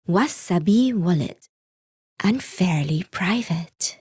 Wasabi Wallet. Unfairly private.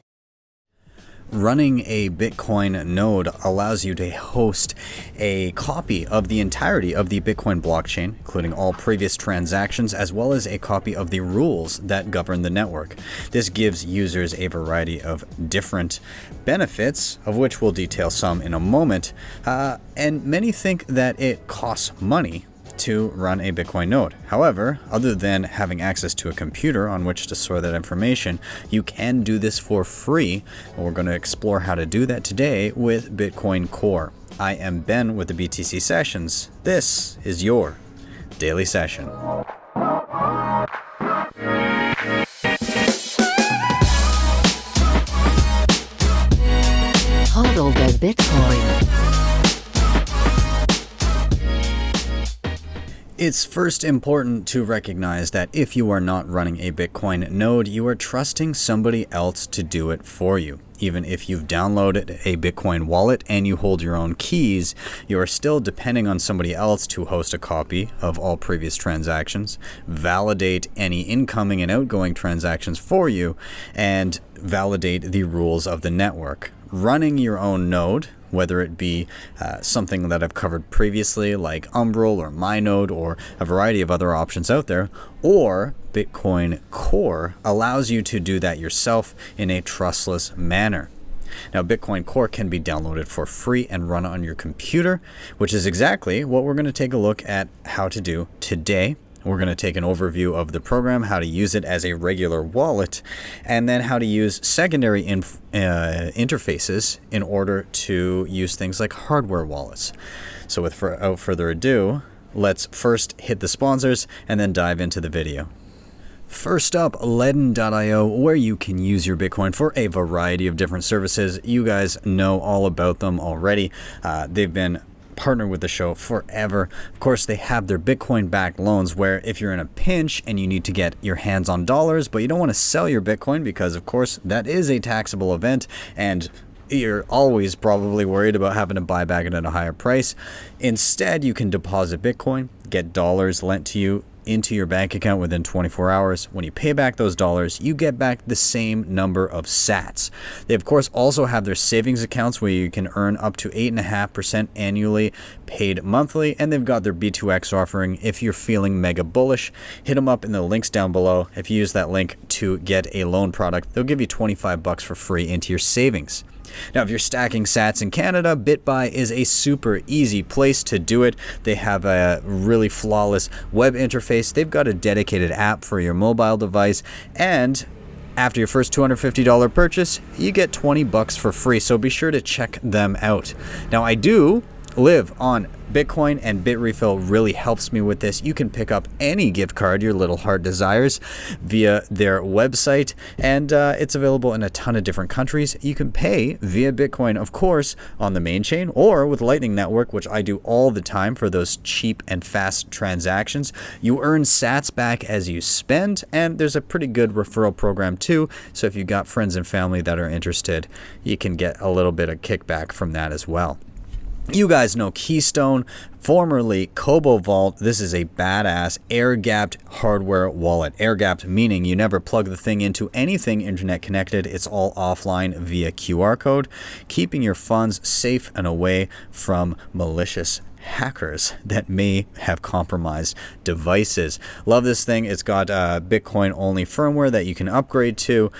Running a Bitcoin node allows you to host a copy of the entirety of the Bitcoin blockchain, including all previous transactions, as well as a copy of the rules that govern the network. This gives users a variety of different benefits, of which we'll detail some in a moment. And many think that it costs money to run a Bitcoin node. However, other than having access to a computer on which to store that information, you can do this for free. And we're going to explore how to do that today with Bitcoin Core. I am Ben with the BTC Sessions. This is your daily session. Hodl the Bitcoin. It's first important to recognize that if you are not running a Bitcoin node, you are trusting somebody else to do it for you. Even if you've downloaded a Bitcoin wallet and you hold your own keys, you are still depending on somebody else to host a copy of all previous transactions, validate any incoming and outgoing transactions for you, and validate the rules of the network. Running your own node, whether it be something that I've covered previously like Umbrel or MyNode or a variety of other options out there, or Bitcoin Core allows you to do that yourself in a trustless manner. Now, Bitcoin Core can be downloaded for free and run on your computer, which is exactly what we're going to take a look at how to do today. We're going to take an overview of the program, how to use it as a regular wallet, and then how to use secondary interfaces in order to use things like hardware wallets. So without further ado, let's first hit the sponsors and then dive into the video. First up, LEDN.io, where you can use your Bitcoin for a variety of different services. You guys know all about them already. They've been partner with the show forever. Of course, they have their Bitcoin-backed loans where if you're in a pinch and you need to get your hands on dollars, but you don't want to sell your Bitcoin because, of course, that is a taxable event and you're always probably worried about having to buy back at a higher price. Instead, you can deposit Bitcoin, get dollars lent to you into your bank account within 24 hours. When you pay back those dollars, you get back the same number of sats. They, of course, also have their savings accounts where you can earn up to 8.5% annually paid monthly, and they've got their B2X offering. If you're feeling mega bullish, hit them up in the links down below. If you use that link to get a loan product, they'll give you $25 for free into your savings. Now, if you're stacking sats in Canada, Bitbuy is a super easy place to do it. They have a really flawless web interface. They've got a dedicated app for your mobile device, and after your first $250 purchase, you get $20 for free. So be sure to check them out. Now, I do live on Bitcoin, and Bitrefill really helps me with this. You can pick up any gift card your little heart desires via their website, and it's available in a ton of different countries. You can pay via Bitcoin, of course, on the main chain or with Lightning Network, which I do all the time for those cheap and fast transactions. You earn sats back as you spend, and there's a pretty good referral program too. So if you've got friends and family that are interested, you can get a little bit of kickback from that as well. You guys know Keystone, formerly Kobo Vault. This is a badass air-gapped hardware wallet. Air-gapped meaning you never plug the thing into anything internet connected. It's all offline via QR code, keeping your funds safe and away from malicious hackers that may have compromised devices. Love this thing. It's got Bitcoin only firmware that you can upgrade to,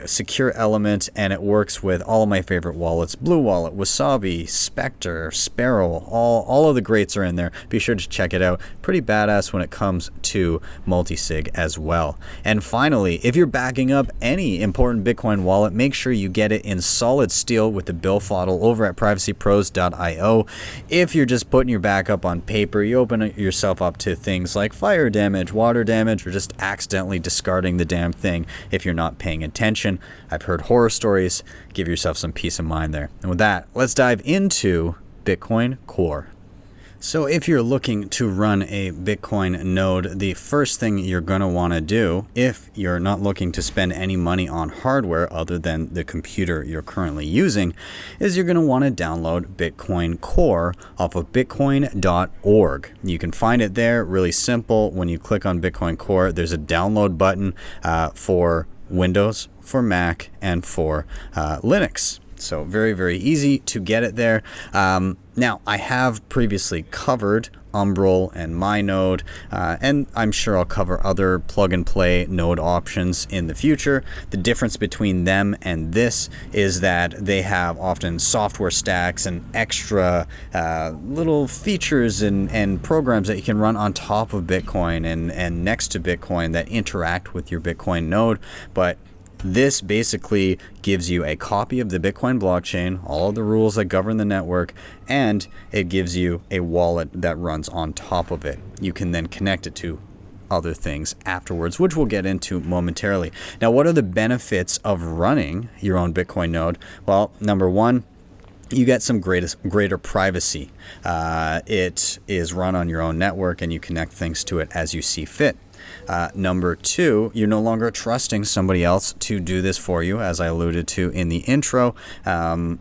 secure element, and it works with all of my favorite wallets: Blue Wallet, Wasabi, Specter, Sparrow. All of the greats are in there. Be sure to check it out. Pretty badass when it comes to multi-sig as well. And finally, if you're backing up any important Bitcoin wallet, make sure you get it in solid steel with the BillFodl over at privacypros.io. If you're just putting your backup on paper, you open yourself up to things like fire damage, water damage, or just accidentally discarding the damn thing if you're not paying attention. I've heard horror stories. Give yourself some peace of mind there. And with that, let's dive into Bitcoin Core. So if you're looking to run a Bitcoin node, the first thing you're going to want to do, if you're not looking to spend any money on hardware other than the computer you're currently using, is you're going to want to download Bitcoin Core off of bitcoin.org. You can find it there, really simple. When you click on Bitcoin Core, there's a download button for Windows, for Mac, and for Linux. So very, very easy to get it there. Now, I have previously covered Umbrel and MyNode, and I'm sure I'll cover other plug-and-play node options in the future. The difference between them and this is that they have often software stacks and extra little features and programs that you can run on top of Bitcoin and next to Bitcoin that interact with your Bitcoin node. But this basically gives you a copy of the Bitcoin blockchain, all of the rules that govern the network, and it gives you a wallet that runs on top of it. You can then connect it to other things afterwards, which we'll get into momentarily. Now, what are the benefits of running your own Bitcoin node? Well, number one, you get some greater privacy. It is run on your own network and you connect things to it as you see fit. Number two, you're no longer trusting somebody else to do this for you, as I alluded to in the intro,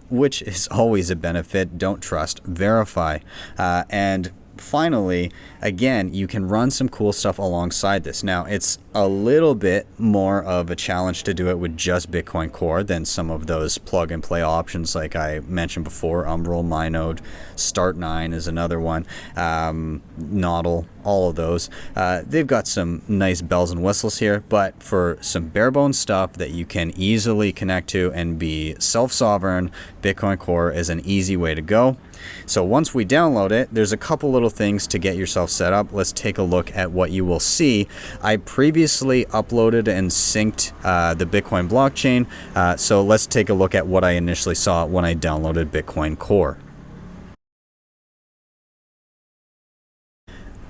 which is always a benefit. Don't trust, verify. And finally, again, you can run some cool stuff alongside this. Now, it's a little bit more of a challenge to do it with just Bitcoin Core than some of those plug and play options like I mentioned before. Umbrel, MyNode, Start9 is another one, Nodl, all of those. They've got some nice bells and whistles here, but for some bare bones stuff that you can easily connect to and be self-sovereign, Bitcoin Core is an easy way to go. So once we download it, there's a couple little things to get yourself set up. Let's take a look at what you will see. I previously uploaded and synced the Bitcoin blockchain. So let's take a look at what I initially saw when I downloaded Bitcoin Core.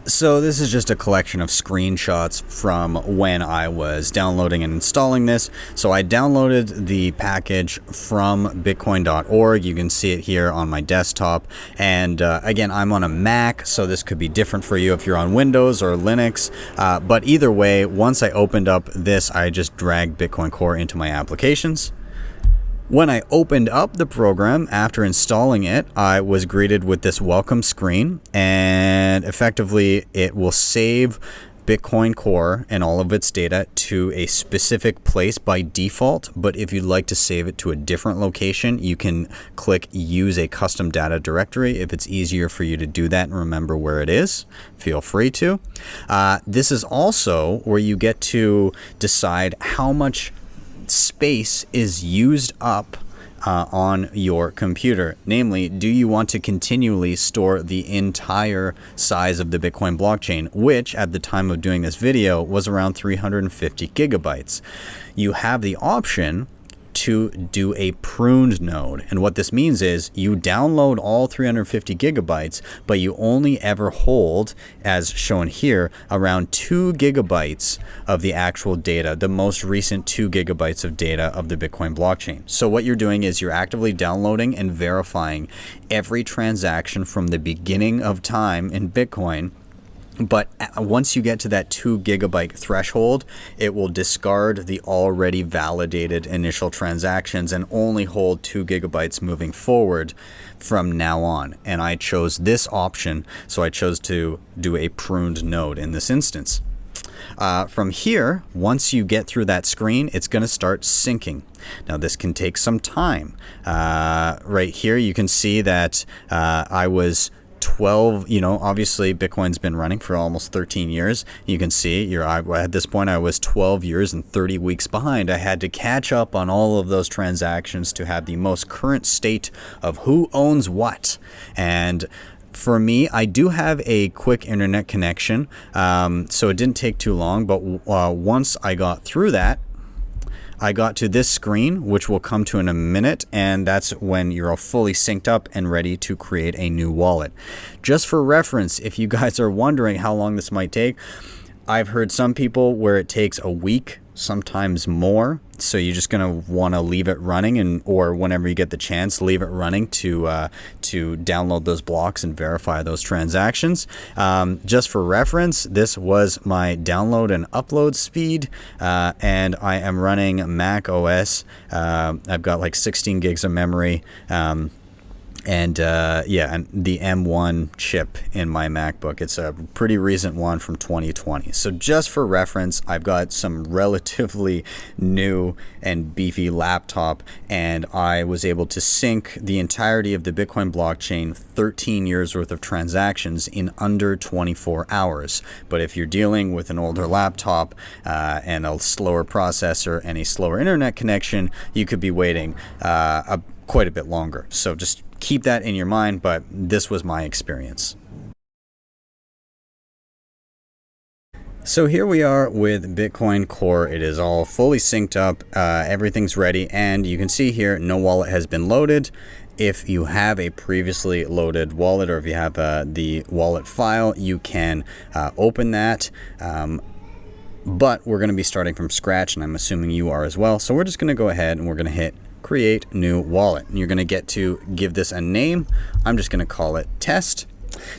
So this is just a collection of screenshots from when I was downloading and installing this. So I downloaded the package from bitcoin.org. You can see it here on my desktop. And again, I'm on a Mac, so this could be different for you if you're on Windows or Linux. But either way, once I opened up this, I just dragged Bitcoin Core into my applications. When I opened up the program after installing it, I was greeted with this welcome screen, and effectively it will save Bitcoin Core and all of its data to a specific place by default. But if you'd like to save it to a different location, you can click use a custom data directory. If it's easier for you to do that and remember where it is, feel free to. This is also where you get to decide how much space is used up on your computer. Namely, do you want to continually store the entire size of the Bitcoin blockchain, which at the time of doing this video was around 350 gigabytes. You have the option to do a pruned node. And what this means is you download all 350 gigabytes, but you only ever hold, as shown here, around 2 gigabytes of the actual data, the most recent 2 gigabytes of data of the Bitcoin blockchain. So what you're doing is you're actively downloading and verifying every transaction from the beginning of time in Bitcoin. But once you get to that 2 gigabyte threshold, it will discard the already validated initial transactions and only hold 2 gigabytes moving forward from now on. And I chose this option, so I chose to do a pruned node in this instance. From here, once you get through that screen, it's going to start syncing. Now, this can take some time. Right here, you can see that I was 12, obviously Bitcoin's been running for almost 13 years. You can see at this point I was 12 years and 30 weeks behind. I had to catch up on all of those transactions to have the most current state of who owns what. And for me, I do have a quick internet connection, so it didn't take too long. But once I got through that, I got to this screen, which we'll come to in a minute, and that's when you're all fully synced up and ready to create a new wallet. Just for reference, if you guys are wondering how long this might take, I've heard some people where it takes a week sometimes more. So you're just going to want to leave it running, or whenever you get the chance, leave it running to download those blocks and verify those transactions. Just for reference, this was my download and upload speed, and I am running Mac OS. I've got like 16 gigs of memory. And the M1 chip in my MacBook. It's a pretty recent one from 2020. So just for reference, I've got some relatively new and beefy laptop, and I was able to sync the entirety of the Bitcoin blockchain, 13 years worth of transactions in under 24 hours. But if you're dealing with an older laptop and a slower processor and a slower internet connection, you could be waiting quite a bit longer. So just keep that in your mind, but this was my experience. So here we are with Bitcoin Core. It is all fully synced up. Everything's ready, and you can see here no wallet has been loaded. If you have a previously loaded wallet, or if you have the wallet file, you can open that. But we're going to be starting from scratch, and I'm assuming you are as well. So we're just going to go ahead and we're going to hit create new wallet. And you're going to get to give this a name. I'm just going to call it test.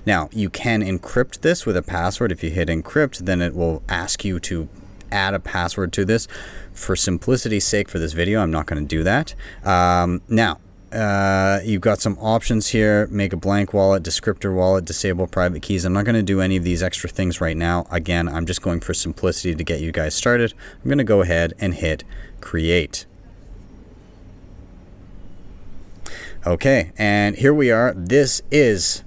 Now you can encrypt this with a password. If you hit encrypt, then it will ask you to add a password to this. For simplicity's sake for this video, I'm not going to do that. You've got some options here: make a blank wallet, descriptor wallet, disable private keys. I'm not going to do any of these extra things right now. Again, I'm just going for simplicity to get you guys started. I'm going to go ahead and hit create. Okay, and here we are. This is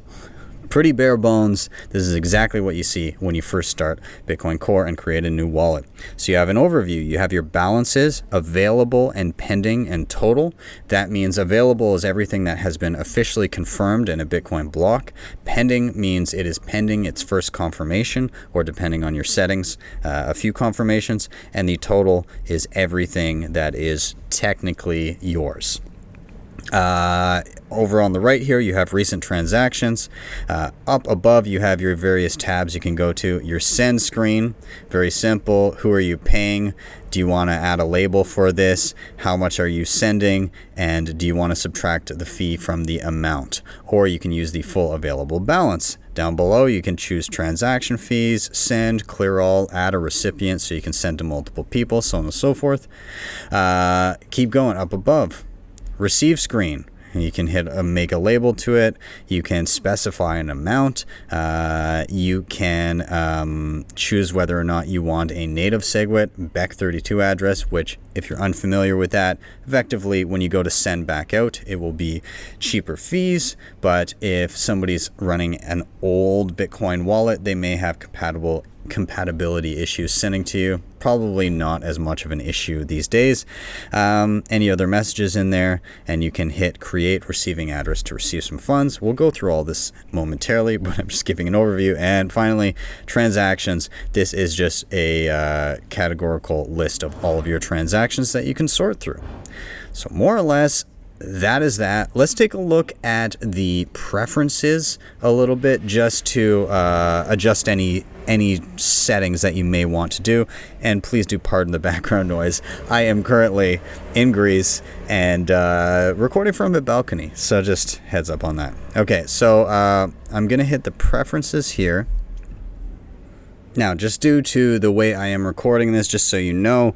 pretty bare bones. This is exactly what you see when you first start Bitcoin Core and create a new wallet. So you have an overview. You have your balances, available and pending and total. That means available is everything that has been officially confirmed in a Bitcoin block. Pending means it is pending its first confirmation, or depending on your settings, a few confirmations. And the total is everything that is technically yours. Over on the right here, you have recent transactions. Up above, you have your various tabs you can go to. Your send screen, very simple. Who are you paying? Do you want to add a label for this? How much are you sending? And do you want to subtract the fee from the amount? Or you can use the full available balance. Down below, you can choose transaction fees, send, clear all, add a recipient so you can send to multiple people, so on and so forth. Keep going up above. Receive screen. You can hit make a label to it. You can specify an amount. You can choose whether or not you want a native SegWit Bec32 address, which, if you're unfamiliar with that, effectively when you go to send back out, it will be cheaper fees. But if somebody's running an old Bitcoin wallet, they may have compatibility issues sending to you. Probably not as much of an issue these days. Any other messages in there, and you can hit create receiving address to receive some funds. We'll go through all this momentarily, but I'm just giving an overview. And finally, transactions. This is just a categorical list of all of your transactions that you can sort through. So more or less, that is that. Let's take a look at the preferences a little bit, just to adjust any settings that you may want to do. And please do pardon the background noise. I am currently in Greece and recording from a balcony, so just heads up on that. Okay, so I'm gonna hit the preferences here. Now, just due to the way I am recording this, just so you know,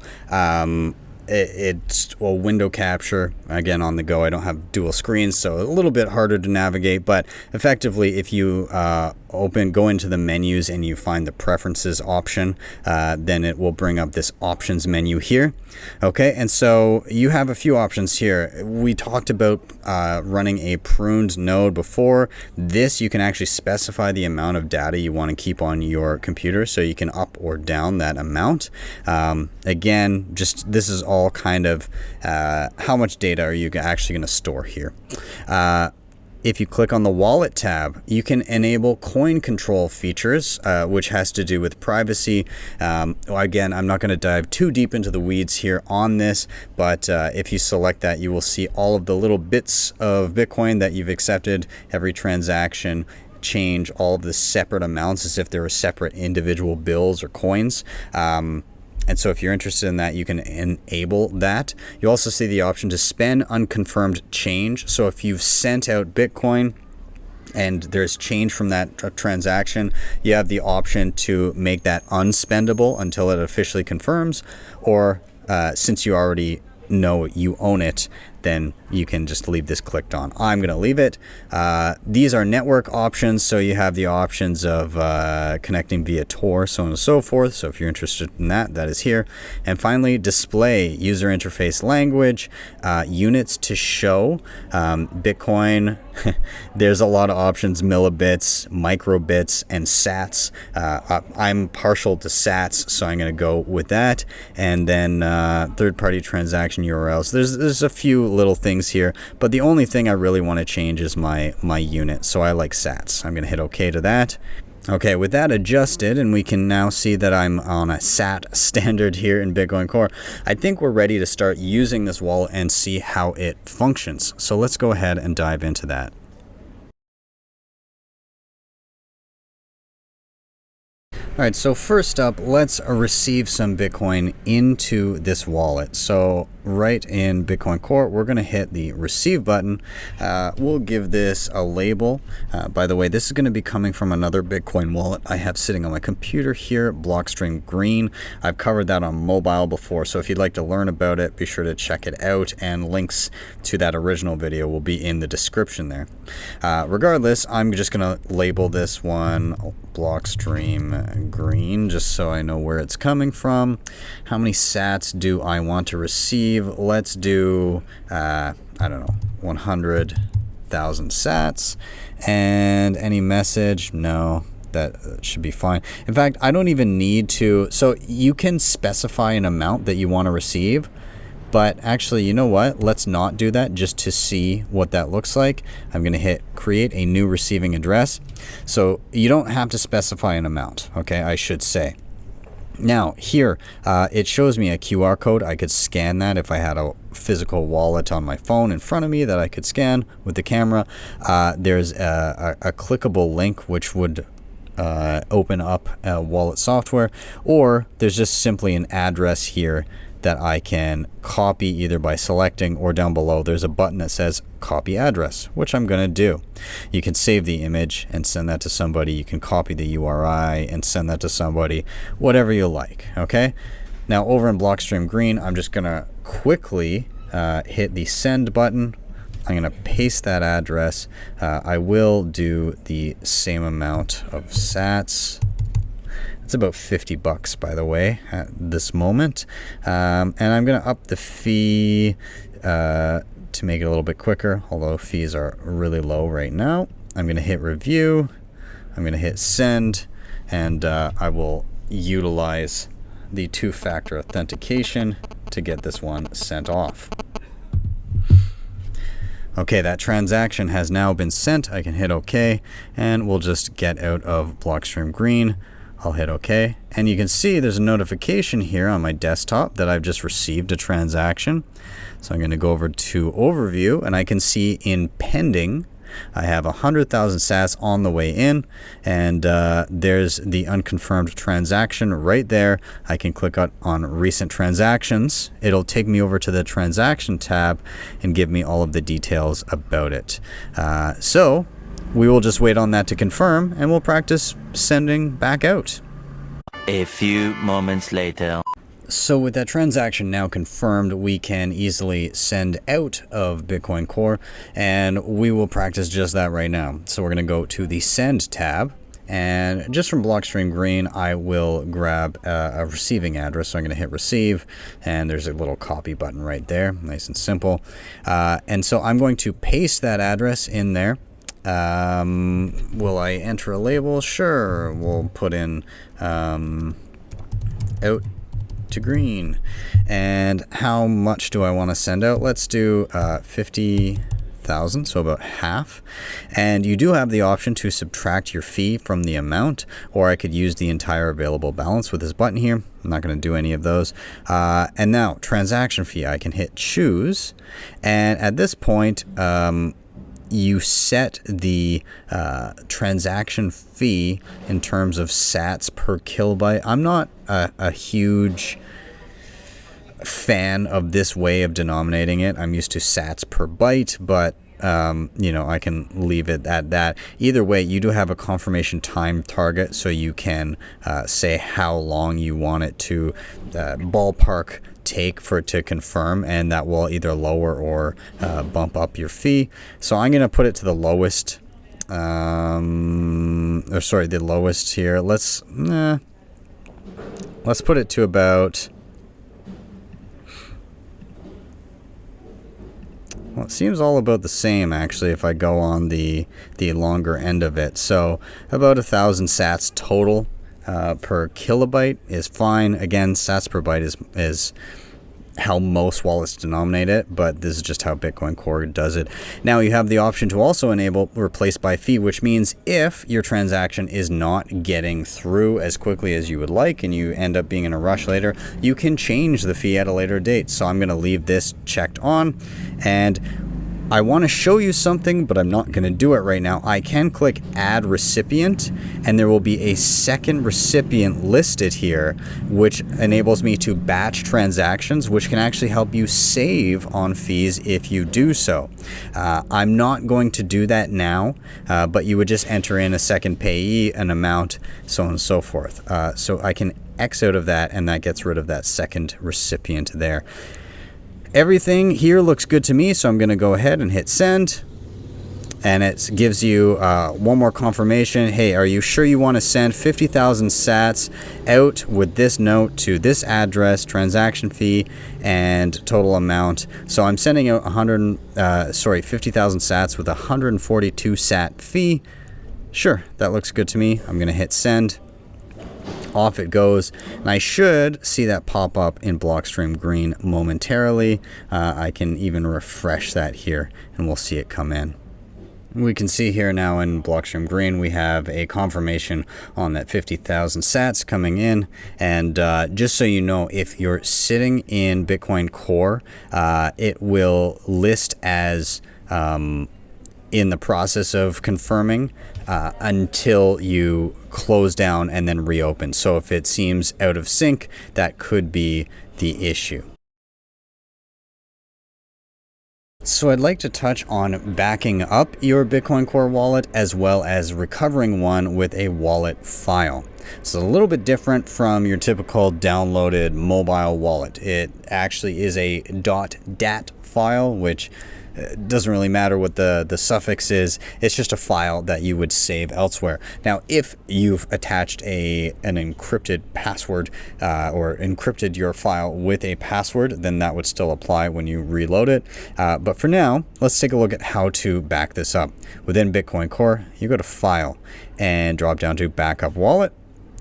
it's a window capture. Again, on the go, I don't have dual screens, so a little bit harder to navigate. But effectively, if you go into the menus and you find the preferences option, then it will bring up this options menu here. Okay, and so you have a few options here. We talked about running a pruned node before. This, you can actually specify the amount of data you want to keep on your computer, so you can up or down that amount. Again, just this is all kind of how much data are you actually going to store here. If you click on the wallet tab, you can enable coin control features, which has to do with privacy. Again, I'm not going to dive too deep into the weeds here on this, but if you select that, you will see all of the little bits of Bitcoin that you've accepted, every transaction, change all of the separate amounts as if they were separate individual bills or coins. And so if you're interested in that, you can enable that. You also see the option to spend unconfirmed change. So if you've sent out Bitcoin and there's change from that transaction, you have the option to make that unspendable until it officially confirms, or since you already know you own it, then you can just leave this clicked on. I'm going to leave it. These are network options, so you have the options of connecting via Tor, so on and so forth. So if you're interested in that, that is here. And finally, display, user interface language, units to show. Bitcoin, there's a lot of options: millibits, microbits, and sats. I'm partial to sats, so I'm going to go with that. And then third-party transaction URLs. There's a few little things here, but the only thing I really want to change is my unit, so I like sats. I'm going to hit OK to that. Okay, with that adjusted, and we can now see that I'm on a SAT standard here in Bitcoin Core, I think we're ready to start using this wallet and see how it functions. So let's go ahead and dive into that. All right, so first up, let's receive some Bitcoin into this wallet. So right in Bitcoin Core, we're going to hit the receive button. We'll give this a label. By the way, this is going to be coming from another Bitcoin wallet I have sitting on my computer here, Blockstream Green. I've covered that on mobile before, so if you'd like to learn about it, be sure to check it out, and links to that original video will be in the description there. Regardless, I'm just going to label this one Blockstream Green, just so I know where it's coming from. How many sats do I want to receive? Let's do, I don't know, 100,000 sats. And any message? No, that should be fine. In fact, I don't even need to. So you can specify an amount that you want to receive. But actually, you know what? Let's not do that just to see what that looks like. I'm going to hit create a new receiving address. So you don't have to specify an amount, okay, I should say. Now here, it shows me a QR code. I could scan that if I had a physical wallet on my phone in front of me that I could scan with the camera. There's a clickable link which would open up wallet software, or there's just simply an address here that I can copy either by selecting, or down below there's a button that says copy address, which I'm going to do. You can save the image and send that to somebody. You can copy the URI and send that to somebody, whatever you like. Okay. Now over in Blockstream Green, I'm just going to quickly hit the send button. I'm going to paste that address. I will do the same amount of sats. It's about $50, by the way, at this moment. And I'm going to up the fee to make it a little bit quicker, although fees are really low right now. I'm going to hit review. I'm going to hit send, and I will utilize the two-factor authentication to get this one sent off. Okay, that transaction has now been sent. I can hit OK, and we'll just get out of Blockstream Green. I'll hit OK, and you can see there's a notification here on my desktop that I've just received a transaction. So I'm going to go over to overview, and I can see in pending I have 100,000 sats on the way in, and there's the unconfirmed transaction right there. I can click on recent transactions. It'll take me over to the transaction tab and give me all of the details about it. So we will just wait on that to confirm, and we'll practice sending back out. A few moments later. So with that transaction now confirmed, we can easily send out of Bitcoin Core, and we will practice just that right now. So we're going to go to the send tab, and just from Blockstream Green, I will grab a receiving address. So I'm going to hit receive, and there's a little copy button right there, nice and simple. And so I'm going to paste that address in there. Will I enter a label? Sure. We'll put in out to green. And how much do I want to send out? Let's do 50,000, so about half. And you do have the option to subtract your fee from the amount, or I could use the entire available balance with this button here. I'm not going to do any of those. And now transaction fee, I can hit choose, and at this point you set the transaction fee in terms of sats per kilobyte. I'm not a huge fan of this way of denominating it. I'm used to sats per byte, but I can leave it at that. Either way, you do have a confirmation time target, so you can say how long you want it to ballpark take for it to confirm, and that will either lower or bump up your fee. So I'm going to put it to the lowest, the lowest here. Let's put it to about, well, it seems all about the same actually if I go on the longer end of it. So about 1,000 sats total per kilobyte is fine. Again, sats per byte is how most wallets denominate it, but this is just how Bitcoin Core does it. Now you have the option to also enable replace by fee, which means if your transaction is not getting through as quickly as you would like and you end up being in a rush later, you can change the fee at a later date. So I'm going to leave this checked on, and I want to show you something, but I'm not going to do it right now. I can click add recipient, and there will be a second recipient listed here, which enables me to batch transactions, which can actually help you save on fees if you do so. I'm not going to do that now, but you would just enter in a second payee, an amount, so on and so forth. So I can X out of that, and that gets rid of that second recipient there. Everything here looks good to me, so I'm going to go ahead and hit send, and it gives you one more confirmation. Hey, are you sure you want to send 50,000 sats out with this note to this address, transaction fee, and total amount? So I'm sending out 50,000 sats with a 142 sat fee. Sure, that looks good to me. I'm going to hit send. Off it goes, and I should see that pop up in Blockstream green momentarily. I can even refresh that here, and we'll see it come in. We can see here now in Blockstream green we have a confirmation on that 50,000 sats coming in. And just so you know, if you're sitting in Bitcoin Core, it will list as in the process of confirming until you close down and then reopen. So if it seems out of sync, that could be the issue. So I'd like to touch on backing up your Bitcoin Core wallet as well as recovering one with a wallet file. It's a little bit different from your typical downloaded mobile wallet. It actually is a .dat file, which doesn't really matter what the suffix is. It's just a file that you would save elsewhere. Now, if you've attached an encrypted password or encrypted your file with a password, then that would still apply when you reload it. But for now, let's take a look at how to back this up. Within Bitcoin Core, you go to File and drop down to Backup Wallet.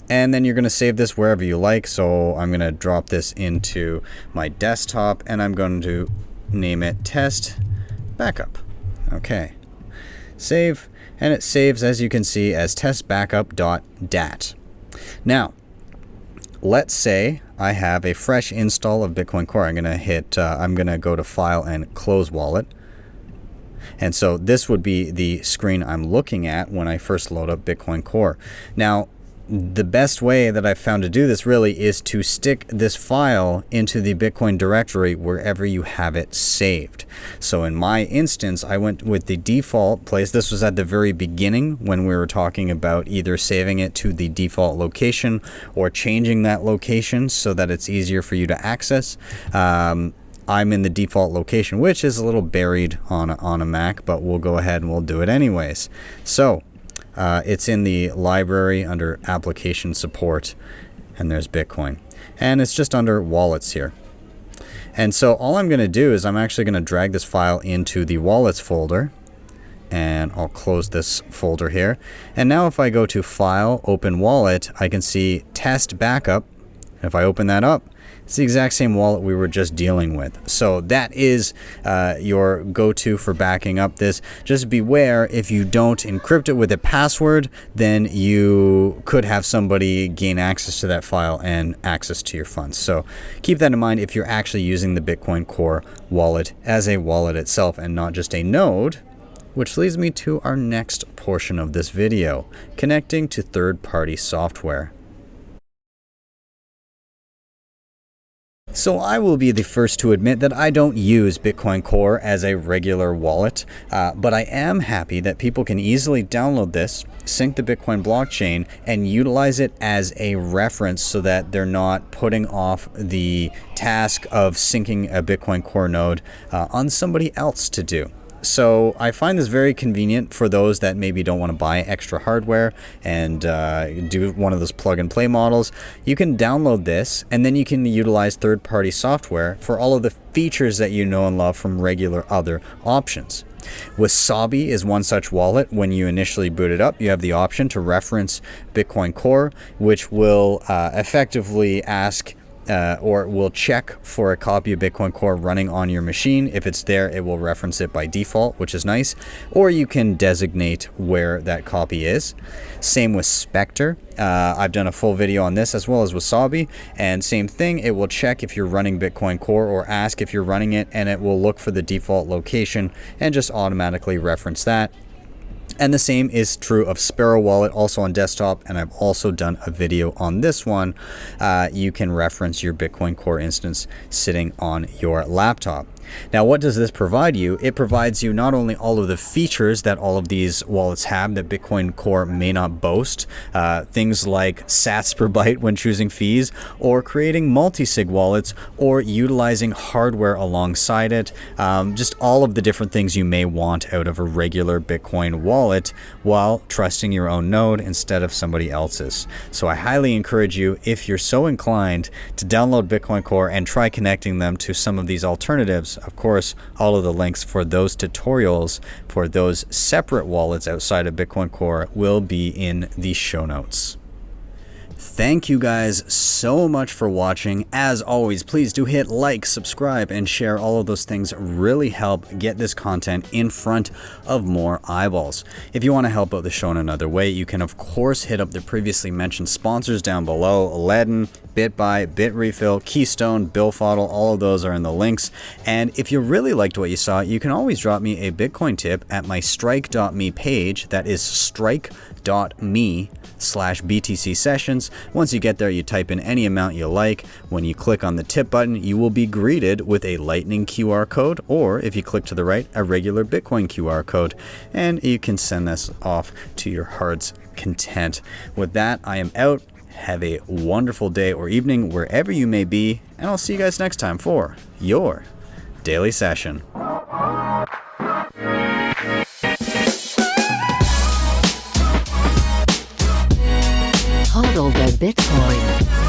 And then you're going to save this wherever you like. So I'm going to drop this into my desktop, and I'm going to name it Test Backup. Okay, save, and it saves, as you can see, as testbackup.dat. Now, let's say I have a fresh install of Bitcoin Core. I'm going to go to File and Close Wallet. And so this would be the screen I'm looking at when I first load up Bitcoin Core. Now, the best way that I've found to do this really is to stick this file into the Bitcoin directory wherever you have it saved. So in my instance, I went with the default place. This was at the very beginning when we were talking about either saving it to the default location or changing that location so that it's easier for you to access. I'm in the default location, which is a little buried on a Mac, but we'll go ahead and we'll do it anyways. So it's in the library under application support, and there's Bitcoin, and it's just under wallets here. And so all I'm going to do is I'm actually going to drag this file into the wallets folder, and I'll close this folder here. And now if I go to File, Open Wallet, I can see Test Backup. And if I open that up, it's the exact same wallet we were just dealing with. So that is your go-to for backing up this. Just beware, if you don't encrypt it with a password, then you could have somebody gain access to that file and access to your funds. So keep that in mind if you're actually using the Bitcoin Core wallet as a wallet itself and not just a node Which leads me to our next portion of this video, connecting to third-party software. So I will be the first to admit that I don't use Bitcoin Core as a regular wallet, but I am happy that people can easily download this, sync the Bitcoin blockchain, and utilize it as a reference so that they're not putting off the task of syncing a Bitcoin Core node on somebody else to do. So I find this very convenient for those that maybe don't want to buy extra hardware and do one of those plug and play models. You can download this and then you can utilize third-party software for all of the features that you know and love from regular other options. Wasabi is one such wallet. When you initially boot it up, you have the option to reference Bitcoin Core, which will effectively ask or will check for a copy of Bitcoin Core running on your machine. If it's there, it will reference it by default, which is nice. Or you can designate where that copy is. Same with Specter. I've done a full video on this as well as Wasabi. And same thing, it will check if you're running Bitcoin Core or ask if you're running it, and it will look for the default location and just automatically reference that. And the same is true of Sparrow Wallet, also on desktop, and I've also done a video on this one. You can reference your Bitcoin Core instance sitting on your laptop. Now, what does this provide you? It provides you not only all of the features that all of these wallets have that Bitcoin Core may not boast, things like sats per byte when choosing fees, or creating multi-sig wallets, or utilizing hardware alongside it, just all of the different things you may want out of a regular Bitcoin wallet while trusting your own node instead of somebody else's. So I highly encourage you, if you're so inclined, to download Bitcoin Core and try connecting them to some of these alternatives. Of course, all of the links for those tutorials for those separate wallets outside of Bitcoin Core will be in the show notes. Thank you guys so much for watching. As always, please do hit like, subscribe, and share. All of those things really help get this content in front of more eyeballs. If you want to help out the show in another way, you can of course hit up the previously mentioned sponsors down below: LEDN, Bitbuy, Bitrefill, Keystone, BillFodl. All of those are in the links. And if you really liked what you saw, you can always drop me a Bitcoin tip at my strike.me page. That is strike.me/BTC sessions. Once you get there, you type in any amount you like. When you click on the tip button, you will be greeted with a Lightning QR code, or if you click to the right, a regular Bitcoin QR code, and you can send this off to your heart's content. With that, I am out. Have a wonderful day or evening wherever you may be, and I'll see you guys next time for your daily session. Hodl the Bitcoin.